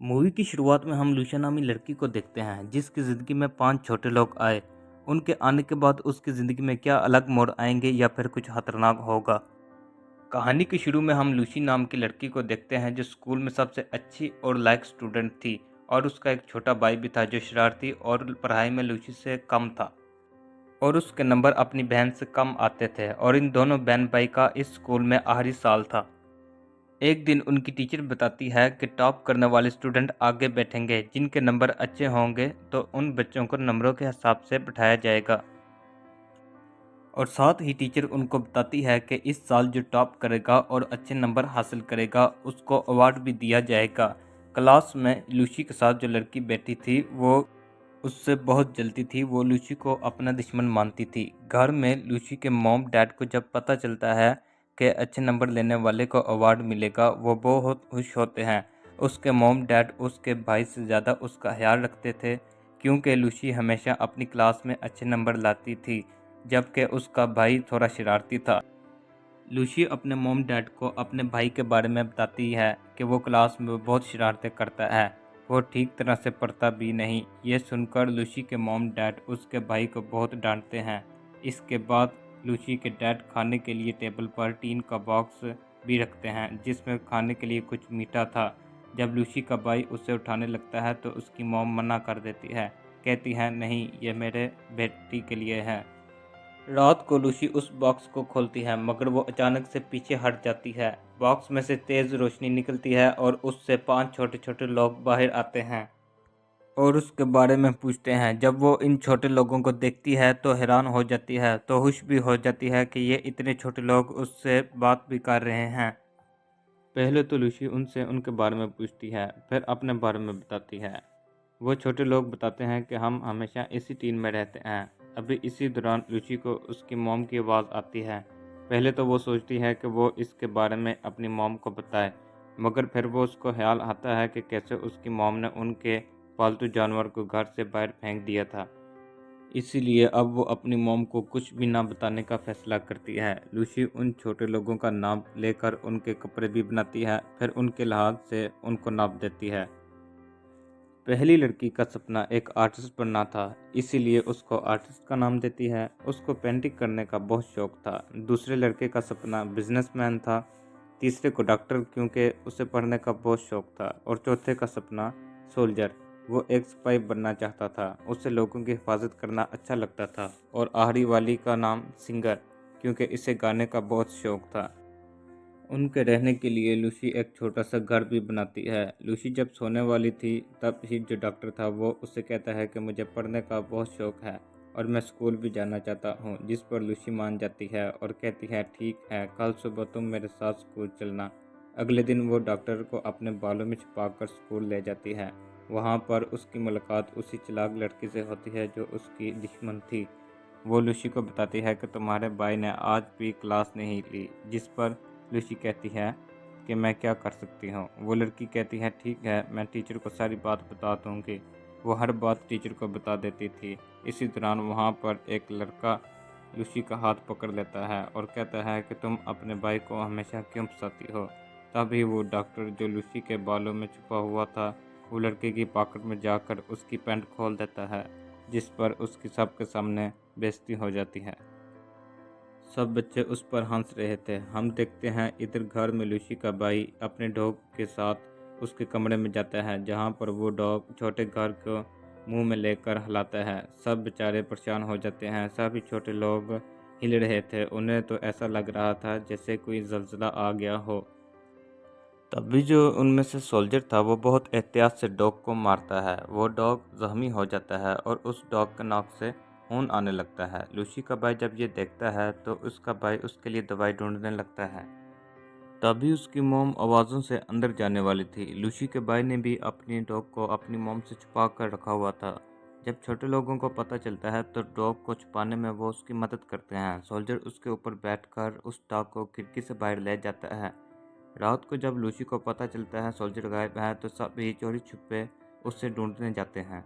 Movie की शुरुआत में हम लुशिया नामी लड़की को देखते हैं जिसकी ज़िंदगी में 5 छोटे लोग आए। उनके आने के बाद उसकी ज़िंदगी में क्या अलग मोड़ आएंगे या फिर कुछ खतरनाक होगा। कहानी के शुरू में हम लूसी नाम की लड़की को देखते हैं जो स्कूल में सबसे अच्छी और लायक स्टूडेंट थी और उसका एक छोटा भाई भी था जो शरारती और पढ़ाई में लूसी से कम था और उसके नंबर अपनी बहन से कम आते थे और इन दोनों बहन भाई का इस स्कूल में आखिरी साल था। एक दिन उनकी टीचर बताती है कि टॉप करने वाले स्टूडेंट आगे बैठेंगे, जिनके नंबर अच्छे होंगे तो उन बच्चों को नंबरों के हिसाब से बैठाया जाएगा। और साथ ही टीचर उनको बताती है कि इस साल जो टॉप करेगा और अच्छे नंबर हासिल करेगा उसको अवार्ड भी दिया जाएगा। क्लास में लूसी के साथ जो लड़की बैठी थी वो उससे बहुत जलती थी, वो लूसी को अपना दुश्मन मानती थी। घर में लूसी के मॉम डैड को जब पता चलता है कि अच्छे नंबर लेने वाले को अवार्ड मिलेगा वो बहुत खुश होते हैं। उसके मॉम डैड उसके भाई से ज़्यादा उसका ख्याल रखते थे क्योंकि लूसी हमेशा अपनी क्लास में अच्छे नंबर लाती थी जबकि उसका भाई थोड़ा शरारती था। लूसी अपने मॉम डैड को अपने भाई के बारे में बताती है कि वो क्लास में बहुत शरारतें करता है, वो ठीक तरह से पढ़ता भी नहीं। ये सुनकर लूसी के मॉम डैड उसके भाई को बहुत डांटते हैं। इसके बाद लूसी के डैड खाने के लिए टेबल पर टीन का बॉक्स भी रखते हैं जिसमें खाने के लिए कुछ मीठा था। जब लूसी का भाई उसे उठाने लगता है तो उसकी मॉम मना कर देती है, कहती है नहीं, ये मेरे बेटी के लिए है। रात को लूसी उस बॉक्स को खोलती है मगर वो अचानक से पीछे हट जाती है। बॉक्स में से तेज रोशनी निकलती है और उससे 5 छोटे छोटे लोग बाहर आते हैं और उसके बारे में पूछते हैं। जब वो इन छोटे लोगों को देखती है तो हैरान हो जाती है, तो खुश भी हो जाती है कि ये इतने छोटे लोग उससे बात भी कर रहे हैं। पहले तो लूसी उनसे उनके बारे में पूछती है, फिर अपने बारे में बताती है। वो छोटे लोग बताते हैं कि हम हमेशा इसी टीम में रहते हैं। अभी इसी दौरान लूसी को उसकी मॉम की आवाज़ आती है। पहले तो वो सोचती है कि वो इसके बारे में अपनी मॉम को बताए, मगर फिर वो उसको ख्याल आता है कि कैसे उसकी मॉम ने उनके पालतू जानवर को घर से बाहर फेंक दिया था। इसीलिए अब वो अपनी मॉम को कुछ भी ना बताने का फैसला करती है। लूसी उन छोटे लोगों का नाम लेकर उनके कपड़े भी बनाती है, फिर उनके लिहाज से उनको नाप देती है। पहली लड़की का सपना एक आर्टिस्ट बनना था, इसीलिए उसको आर्टिस्ट का नाम देती है। उसको पेंटिंग करने का बहुत शौक था। दूसरे लड़के का सपना बिजनेसमैन था, तीसरे को डॉक्टर क्योंकि उसे पढ़ने का बहुत शौक था, और चौथे का सपना सोल्जर, वो एक सिपाही बनना चाहता था, उसे लोगों की हिफाजत करना अच्छा लगता था। और आखिरी वाली का नाम सिंगर क्योंकि इसे गाने का बहुत शौक था। उनके रहने के लिए लूसी एक छोटा सा घर भी बनाती है। लूसी जब सोने वाली थी तब ही जो डॉक्टर था वो उससे कहता है कि मुझे पढ़ने का बहुत शौक है और मैं स्कूल भी जाना चाहता हूँ, जिस पर लूसी मान जाती है और कहती है ठीक है, कल सुबह तुम मेरे साथ स्कूल चलना। अगले दिन वो डॉक्टर को अपने बालों में छुपाकर स्कूल ले जाती है। वहाँ पर उसकी मुलाकात उसी चालाक लड़की से होती है जो उसकी दुश्मन थी। वो लूसी को बताती है कि तुम्हारे भाई ने आज भी क्लास नहीं ली, जिस पर लूसी कहती है कि मैं क्या कर सकती हूँ। वो लड़की कहती है ठीक है, मैं टीचर को सारी बात बता दूँगी। वो हर बात टीचर को बता देती थी। इसी दौरान वहाँ पर एक लड़का लूसी का हाथ पकड़ लेता है और कहता है कि तुम अपने भाई को हमेशा क्यों फंसाती हो। तभी वो डॉक्टर जो लूसी के बालों में छुपा हुआ था वो लड़के की पॉकेट में जाकर उसकी पैंट खोल देता है, जिस पर उसकी सबके सामने बेइज्जती हो जाती है। सब बच्चे उस पर हंस रहे थे। हम देखते हैं इधर घर में लूसी का भाई अपने डॉग के साथ उसके कमरे में जाता है जहाँ पर वो डॉग छोटे घर को मुंह में लेकर हिलाता है। सब बेचारे परेशान हो जाते हैं। सभी छोटे लोग हिल रहे थे, उन्हें तो ऐसा लग रहा था जैसे कोई जल्जला आ गया हो। तभी जो उनमें से सोल्जर था वो बहुत एहतियात से डॉग को मारता है। वो डॉग जख्मी हो जाता है और उस डॉग के नाक से खून आने लगता है। लूसी का भाई जब ये देखता है तो उसका भाई उसके लिए दवाई ढूंढने लगता है। तभी उसकी मोम आवाज़ों से अंदर जाने वाली थी। लूसी के भाई ने भी अपनी डॉग को अपनी मोम से छुपा कर रखा हुआ था। जब छोटे लोगों को पता चलता है तो डॉग को छुपाने में वो उसकी मदद करते हैं। सोल्जर उसके ऊपर बैठकर उस डॉग को खिड़की से बाहर ले जाता है। रात को जब लूसी को पता चलता है सोल्जर गायब है तो सभी चोरी छुपे उसे ढूंढने जाते हैं।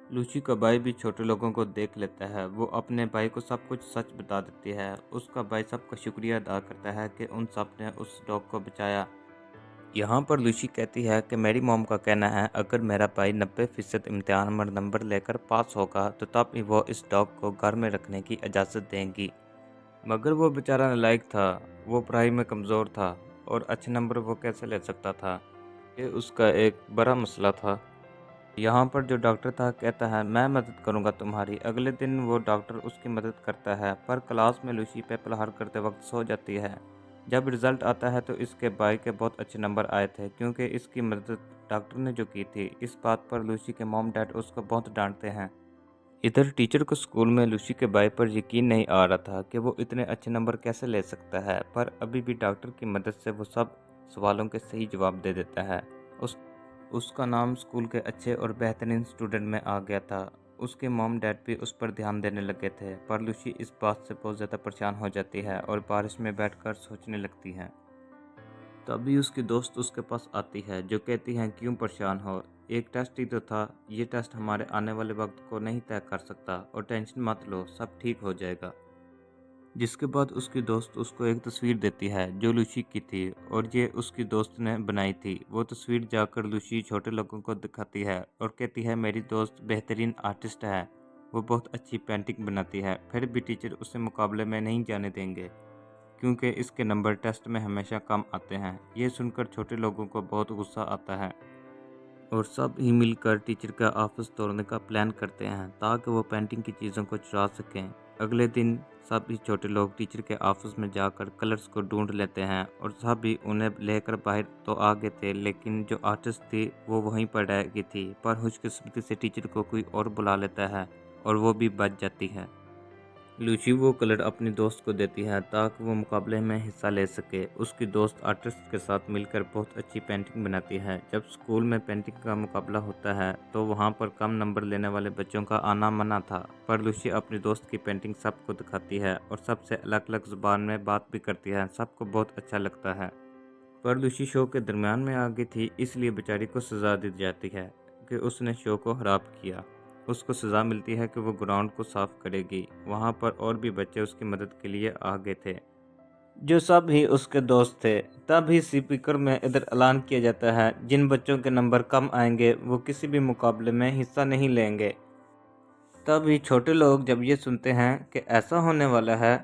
लूसी का भाई भी छोटे लोगों को देख लेता है। वो अपने भाई को सब कुछ सच बता देती है। उसका भाई सबका शुक्रिया अदा करता है कि उन सब ने उस डॉग को बचाया। यहाँ पर लूसी कहती है कि मेरी मॉम का कहना है अगर मेरा भाई 90% इम्तिहान में नंबर लेकर पास होगा तो तब ही वो इस डॉग को घर में रखने की इजाज़त देंगी। मगर वो बेचारा नालायक था, वो पढ़ाई में कमज़ोर था और अच्छे नंबर वो कैसे ले सकता था, ये उसका एक बड़ा मसला था। यहाँ पर जो डॉक्टर था कहता है मैं मदद करूँगा तुम्हारी। अगले दिन वो डॉक्टर उसकी मदद करता है पर क्लास में लूसी पे प्रहार करते वक्त सो जाती है। जब रिज़ल्ट आता है तो इसके भाई के बहुत अच्छे नंबर आए थे क्योंकि इसकी मदद डॉक्टर ने जो की थी। इस बात पर लूसी के मॉम डैड उसको बहुत डांटते हैं। इधर टीचर को स्कूल में लूसी के भाई पर यकीन नहीं आ रहा था कि वो इतने अच्छे नंबर कैसे ले सकता है, पर अभी भी डॉक्टर की मदद से वो सब सवालों के सही जवाब दे देता है। उस उसका नाम स्कूल के अच्छे और बेहतरीन स्टूडेंट में आ गया था। उसके मॉम डैड भी उस पर ध्यान देने लगे थे, पर लूसी इस बात से बहुत ज़्यादा परेशान हो जाती है और बारिश में बैठकर सोचने लगती है। तभी उसकी दोस्त उसके पास आती है जो कहती है क्यों परेशान हो, एक टेस्ट ही तो था, ये टेस्ट हमारे आने वाले वक्त को नहीं तय कर सकता और टेंशन मत लो, सब ठीक हो जाएगा। जिसके बाद उसकी दोस्त उसको एक तस्वीर देती है जो लूसी की थी और ये उसकी दोस्त ने बनाई थी। वो तस्वीर जाकर लूसी छोटे लोगों को दिखाती है और कहती है मेरी दोस्त बेहतरीन आर्टिस्ट है, वो बहुत अच्छी पेंटिंग बनाती है, फिर भी टीचर उसे मुकाबले में नहीं जाने देंगे क्योंकि इसके नंबर टेस्ट में हमेशा कम आते हैं। ये सुनकर छोटे लोगों को बहुत गुस्सा आता है और सब ही मिलकर टीचर का ऑफिस तोड़ने का प्लान करते हैं ताकि वो पेंटिंग की चीज़ों को चुरा सकें। अगले दिन सब ही छोटे लोग टीचर के ऑफिस में जाकर कलर्स को ढूंढ लेते हैं और सब भी उन्हें लेकर बाहर तो आ गए थे, लेकिन जो आर्टिस्ट थी वो वहीं पर रह गई थी। पर खुशकिस्मती से टीचर को कोई और बुला लेता है और वो भी बच जाती है। लूसी वो कलर अपनी दोस्त को देती है ताकि वो मुकाबले में हिस्सा ले सके। उसकी दोस्त आर्टिस्ट के साथ मिलकर बहुत अच्छी पेंटिंग बनाती है। जब स्कूल में पेंटिंग का मुकाबला होता है तो वहाँ पर कम नंबर लेने वाले बच्चों का आना मना था, पर लूसी अपनी दोस्त की पेंटिंग सबको दिखाती है और सबसे अलग अलग जुबान में बात भी करती है। सबको बहुत अच्छा लगता है। पर लूसी शो के दरमियान में आ गई थी, इसलिए बेचारी को सज़ा दी जाती है कि उसने शो को खराब किया। उसको सज़ा मिलती है कि वो ग्राउंड को साफ करेगी। वहाँ पर और भी बच्चे उसकी मदद के लिए आ गए थे जो सब ही उसके दोस्त थे। तब ही स्पीकर में इधर ऐलान किया जाता है जिन बच्चों के नंबर कम आएंगे वो किसी भी मुकाबले में हिस्सा नहीं लेंगे। तब ही छोटे लोग जब ये सुनते हैं कि ऐसा होने वाला है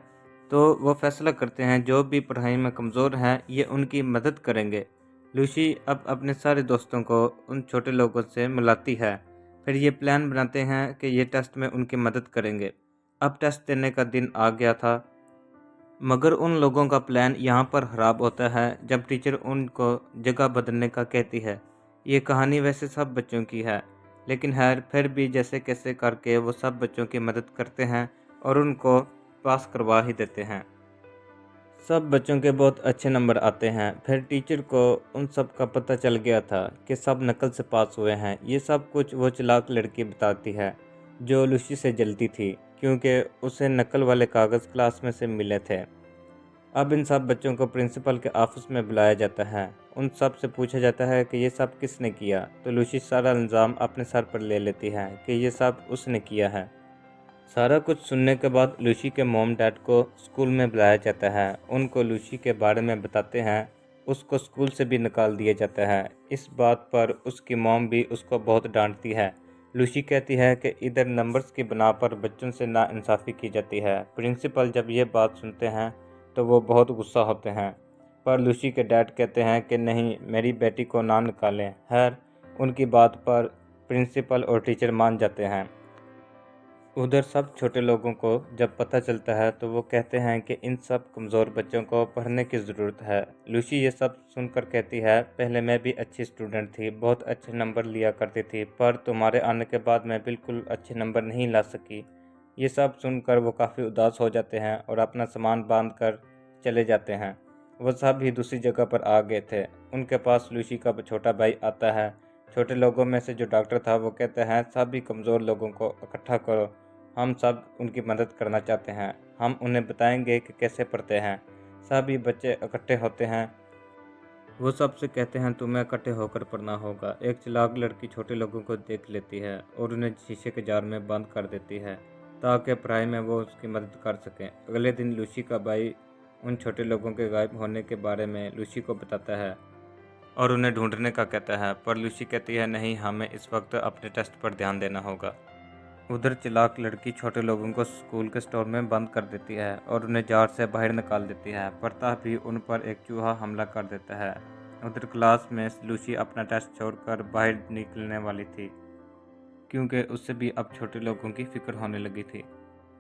तो वो फैसला करते हैं जो भी पढ़ाई में कमज़ोर हैं ये उनकी मदद करेंगे। लूसी अब अपने सारे दोस्तों को उन छोटे लोगों से मिलाती है। फिर ये प्लान बनाते हैं कि ये टेस्ट में उनकी मदद करेंगे। अब टेस्ट देने का दिन आ गया था, मगर उन लोगों का प्लान यहाँ पर ख़राब होता है जब टीचर उनको जगह बदलने का कहती है। ये कहानी वैसे सब बच्चों की है, लेकिन फिर भी जैसे कैसे करके वो सब बच्चों की मदद करते हैं और उनको पास करवा ही देते हैं। सब बच्चों के बहुत अच्छे नंबर आते हैं। फिर टीचर को उन सब का पता चल गया था कि सब नकल से पास हुए हैं। ये सब कुछ वो चालाक लड़की बताती है जो लूसी से जलती थी क्योंकि उसे नकल वाले कागज़ क्लास में से मिले थे। अब इन सब बच्चों को प्रिंसिपल के ऑफिस में बुलाया जाता है। उन सब से पूछा जाता है कि ये सब किसने किया, तो लूसी सारा इल्ज़ाम अपने सर पर ले लेती है कि ये सब उसने किया है। सारा कुछ सुनने के बाद लूसी के मॉम डैड को स्कूल में बुलाया जाता है। उनको लूसी के बारे में बताते हैं। उसको स्कूल से भी निकाल दिया जाता है। इस बात पर उसकी मॉम भी उसको बहुत डांटती है। लूसी कहती है कि इधर नंबर्स की बिना पर बच्चों से नाइंसाफ़ी की जाती है। प्रिंसिपल जब ये बात सुनते हैं तो वो बहुत गुस्सा होते हैं, पर लूसी के डैड कहते हैं कि नहीं, मेरी बेटी को ना निकालें। खैर, उनकी बात पर प्रिंसिपल और टीचर मान जाते हैं। उधर सब छोटे लोगों को जब पता चलता है तो वो कहते हैं कि इन सब कमज़ोर बच्चों को पढ़ने की ज़रूरत है। लूसी ये सब सुनकर कहती है पहले मैं भी अच्छी स्टूडेंट थी, बहुत अच्छे नंबर लिया करती थी, पर तुम्हारे आने के बाद मैं बिल्कुल अच्छे नंबर नहीं ला सकी। ये सब सुनकर वो काफ़ी उदास हो जाते हैं और अपना सामान बांध कर चले जाते हैं। वो सब ही दूसरी जगह पर आ गए थे। उनके पास लूसी का छोटा भाई आता है। छोटे लोगों में से जो डॉक्टर था वो कहते हैं सभी कमज़ोर लोगों को इकट्ठा करो, हम सब उनकी मदद करना चाहते हैं, हम उन्हें बताएंगे कि कैसे पढ़ते हैं। सभी बच्चे इकट्ठे होते हैं। वो सबसे कहते हैं तुम्हें इकट्ठे होकर पढ़ना होगा। एक चालाक लड़की छोटे लोगों को देख लेती है और उन्हें शीशे के जार में बंद कर देती है ताकि पढ़ाई में वो उसकी मदद कर सकें। अगले दिन लूसी का भाई उन छोटे लोगों के गायब होने के बारे में लूसी को बताता है। और उन्हें ढूंढने का कहता है, पर लूसी कहती है नहीं, हमें इस वक्त अपने टेस्ट पर ध्यान देना होगा। उधर चालाक लड़की छोटे लोगों को स्कूल के स्टोर में बंद कर देती है और उन्हें जार से बाहर निकाल देती है, पर तभी उन पर एक चूहा हमला कर देता है। उधर क्लास में लूसी अपना टेस्ट छोड़कर बाहर निकलने वाली थी, क्योंकि उससे भी अब छोटे लोगों की फिक्र होने लगी थी।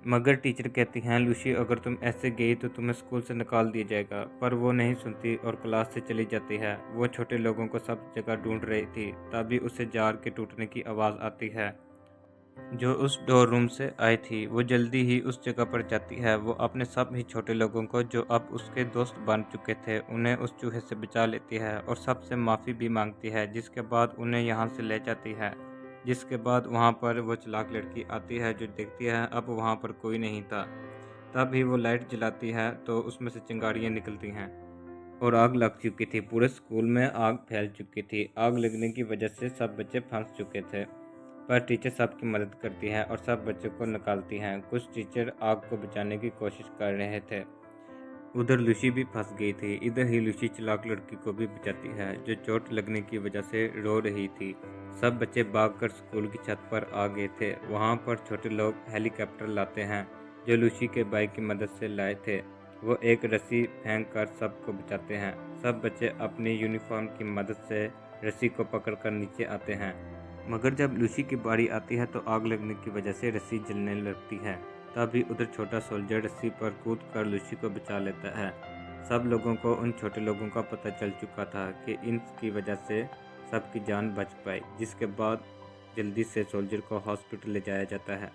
मगर टीचर कहती हैं, लूसी अगर तुम ऐसे गई तो तुम्हें स्कूल से निकाल दिया जाएगा, पर वो नहीं सुनती और क्लास से चली जाती है। वो छोटे लोगों को सब जगह ढूंढ रही थी, तभी उसे जार के टूटने की आवाज़ आती है। जो उस डोर रूम से आई थी वो जल्दी ही उस जगह पर जाती है। वो अपने सब ही छोटे लोगों को जो अब उसके दोस्त बन चुके थे उन्हें उस चूहे से बचा लेती है और सबसे माफ़ी भी मांगती है, जिसके बाद उन्हें यहाँ से ले जाती है। जिसके बाद वहाँ पर वो चालाक लड़की आती है जो देखती है अब वहाँ पर कोई नहीं था। तब ही वो लाइट जलाती है तो उसमें से चिंगारियाँ निकलती हैं और आग लग चुकी थी। पूरे स्कूल में आग फैल चुकी थी। आग लगने की वजह से सब बच्चे फंस चुके थे, पर टीचर सबकी मदद करती है और सब बच्चों को निकालती हैं। कुछ टीचर आग को बचाने की कोशिश कर रहे थे। उधर लूसी भी फंस गई थी। इधर ही लूसी चालाक लड़की को भी बचाती है जो चोट लगने की वजह से रो रही थी। सब बच्चे भागकर स्कूल की छत पर आ गए थे। वहाँ पर छोटे लोग हेलीकॉप्टर लाते हैं जो लूसी के भाई की मदद से लाए थे। वो एक रस्सी फेंक कर सबको बचाते हैं। सब बच्चे अपनी यूनिफॉर्म की मदद से रस्सी को पकड़कर नीचे आते हैं। मगर जब लूसी की बारी आती है तो आग लगने की वजह से रस्सी जलने लगती है। तभी उधर छोटा सोल्जर रस्सी पर कूद कर लूसी को बचा लेता है। सब लोगों को उन छोटे लोगों का पता चल चुका था कि इनकी वजह से सबकी जान बच पाई। जिसके बाद जल्दी से सोल्जर को हॉस्पिटल ले जाया जाता है।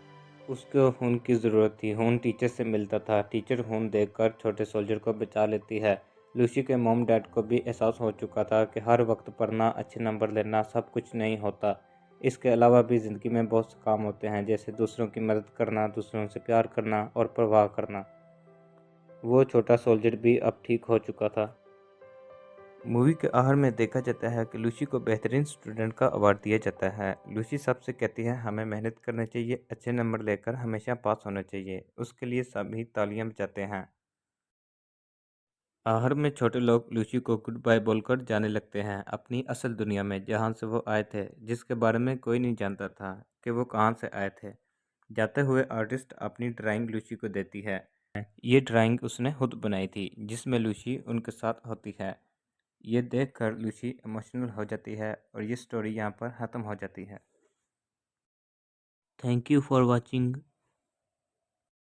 उसको खून की ज़रूरत थी। खून टीचर से मिलता था। टीचर खून देखकर छोटे सोल्जर को बचा लेती है। लूसी के मॉम डैड को भी एहसास हो चुका था कि हर वक्त पढ़ना, अच्छे नंबर लेना सब कुछ नहीं होता। इसके अलावा भी ज़िंदगी में बहुत से काम होते हैं, जैसे दूसरों की मदद करना, दूसरों से प्यार करना और परवाह करना। वो छोटा सोल्जर भी अब ठीक हो चुका था। मूवी के आखिर में देखा जाता है कि लूसी को बेहतरीन स्टूडेंट का अवार्ड दिया जाता है। लूसी सबसे कहती है हमें मेहनत करनी चाहिए, अच्छे नंबर लेकर हमेशा पास होना चाहिए। उसके लिए सभी तालियां बजाते हैं। आखिर में छोटे लोग लूसी को गुड बाय बोलकर जाने लगते हैं अपनी असल दुनिया में, जहाँ से वो आए थे, जिसके बारे में कोई नहीं जानता था कि वो कहाँ से आए थे। जाते हुए आर्टिस्ट अपनी ड्राइंग लूसी को देती है। ये ड्राइंग उसने खुद बनाई थी जिसमें लूसी उनके साथ होती है। ये देखकर लूसी इमोशनल हो जाती है और ये स्टोरी यहाँ पर ख़त्म हो जाती है। Thank you for watching.